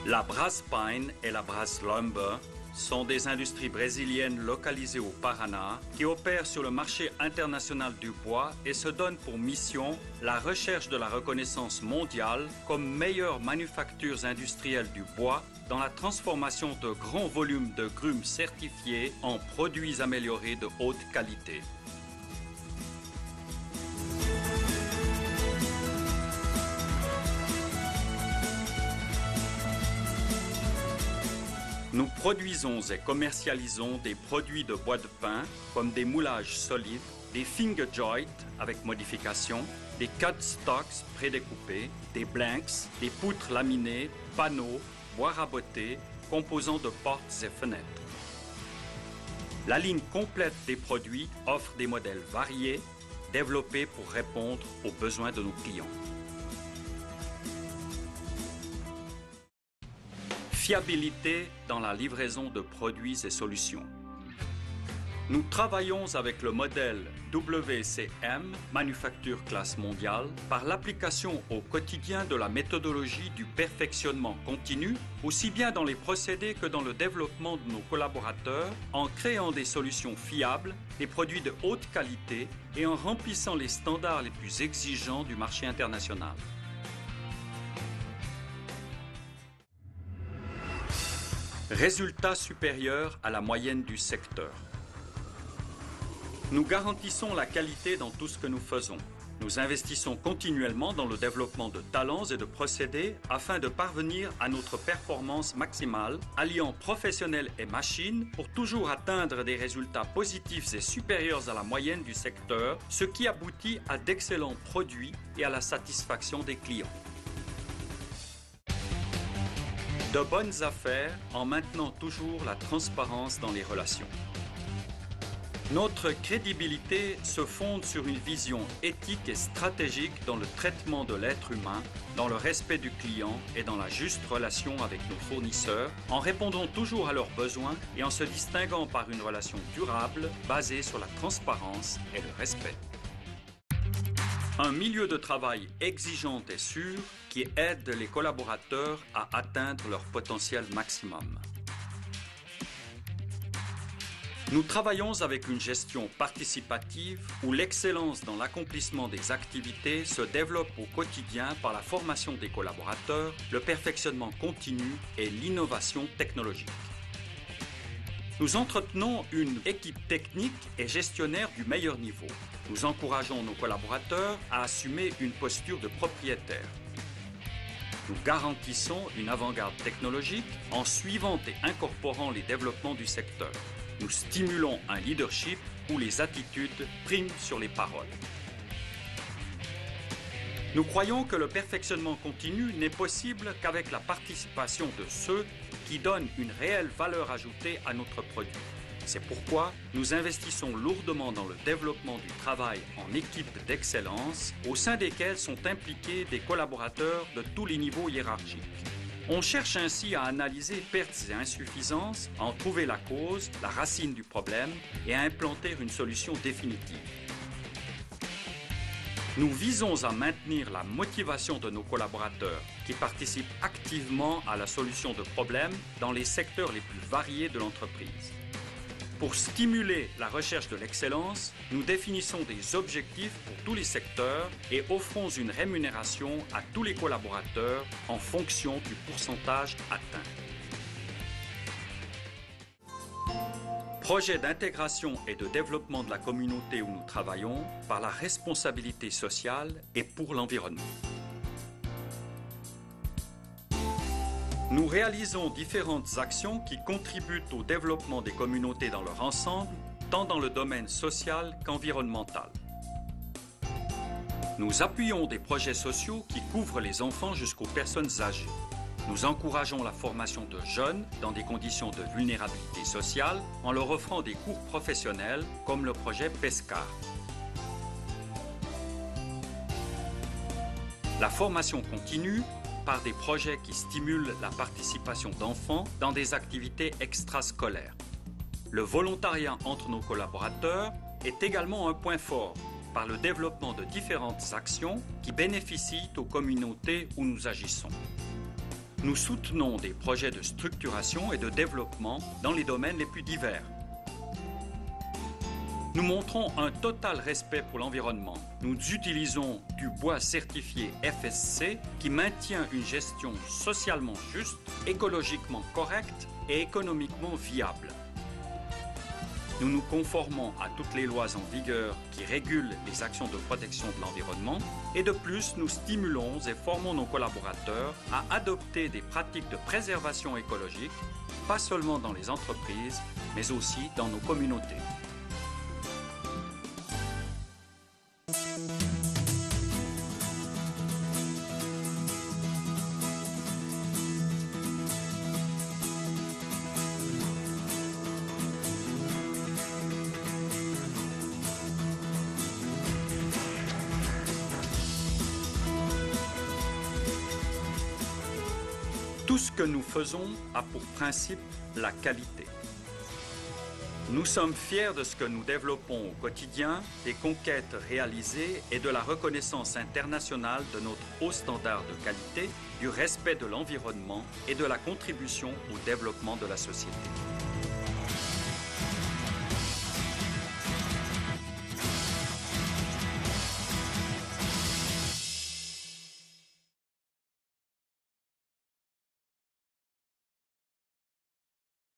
La Braspain et la Braslumber sont des industries brésiliennes localisées au Paraná qui opèrent sur le marché international du bois et se donnent pour mission la recherche de la reconnaissance mondiale comme meilleures manufactures industrielles du bois dans la transformation de grands volumes de grumes certifiées en produits améliorés de haute qualité. Nous produisons et commercialisons des produits de bois de pin comme des moulages solides, des finger joints avec modification, des cut stocks prédécoupés, des blanks, des poutres laminées, panneaux, bois rabotés, composants de portes et fenêtres. La ligne complète des produits offre des modèles variés, développés pour répondre aux besoins de nos clients. Fiabilité dans la livraison de produits et solutions. Nous travaillons avec le modèle WCM, Manufacture Classe Mondiale, par l'application au quotidien de la méthodologie du perfectionnement continu, aussi bien dans les procédés que dans le développement de nos collaborateurs, en créant des solutions fiables, des produits de haute qualité et en remplissant les standards les plus exigeants du marché international. Résultats supérieurs à la moyenne du secteur. Nous garantissons la qualité dans tout ce que nous faisons. Nous investissons continuellement dans le développement de talents et de procédés afin de parvenir à notre performance maximale, alliant professionnels et machines pour toujours atteindre des résultats positifs et supérieurs à la moyenne du secteur, ce qui aboutit à d'excellents produits et à la satisfaction des clients. De bonnes affaires en maintenant toujours la transparence dans les relations. Notre crédibilité se fonde sur une vision éthique et stratégique dans le traitement de l'être humain, dans le respect du client et dans la juste relation avec nos fournisseurs, en répondant toujours à leurs besoins et en se distinguant par une relation durable basée sur la transparence et le respect. Un milieu de travail exigeant et sûr qui aide les collaborateurs à atteindre leur potentiel maximum. Nous travaillons avec une gestion participative où l'excellence dans l'accomplissement des activités se développe au quotidien par la formation des collaborateurs, le perfectionnement continu et l'innovation technologique. Nous entretenons une équipe technique et gestionnaire du meilleur niveau. Nous encourageons nos collaborateurs à assumer une posture de propriétaire. Nous garantissons une avant-garde technologique en suivant et incorporant les développements du secteur. Nous stimulons un leadership où les attitudes priment sur les paroles. Nous croyons que le perfectionnement continu n'est possible qu'avec la participation de ceux qui donnent une réelle valeur ajoutée à notre produit. C'est pourquoi nous investissons lourdement dans le développement du travail en équipe d'excellence, au sein desquelles sont impliqués des collaborateurs de tous les niveaux hiérarchiques. On cherche ainsi à analyser pertes et insuffisances, à en trouver la cause, la racine du problème et à implanter une solution définitive. Nous visons à maintenir la motivation de nos collaborateurs qui participent activement à la solution de problèmes dans les secteurs les plus variés de l'entreprise. Pour stimuler la recherche de l'excellence, nous définissons des objectifs pour tous les secteurs et offrons une rémunération à tous les collaborateurs en fonction du pourcentage atteint. Projet d'intégration et de développement de la communauté où nous travaillons par la responsabilité sociale et pour l'environnement. Nous réalisons différentes actions qui contribuent au développement des communautés dans leur ensemble, tant dans le domaine social qu'environnemental. Nous appuyons des projets sociaux qui couvrent les enfants jusqu'aux personnes âgées. Nous encourageons la formation de jeunes dans des conditions de vulnérabilité sociale en leur offrant des cours professionnels comme le projet PESCAR. La formation continue par des projets qui stimulent la participation d'enfants dans des activités extrascolaires. Le volontariat entre nos collaborateurs est également un point fort par le développement de différentes actions qui bénéficient aux communautés où nous agissons. Nous soutenons des projets de structuration et de développement dans les domaines les plus divers. Nous montrons un total respect pour l'environnement. Nous utilisons du bois certifié FSC qui maintient une gestion socialement juste, écologiquement correcte et économiquement viable. Nous nous conformons à toutes les lois en vigueur qui régulent les actions de protection de l'environnement et de plus, nous stimulons et formons nos collaborateurs à adopter des pratiques de préservation écologique, pas seulement dans les entreprises, mais aussi dans nos communautés. Tout ce que nous faisons a pour principe la qualité. Nous sommes fiers de ce que nous développons au quotidien, des conquêtes réalisées et de la reconnaissance internationale de notre haut standard de qualité, du respect de l'environnement et de la contribution au développement de la société.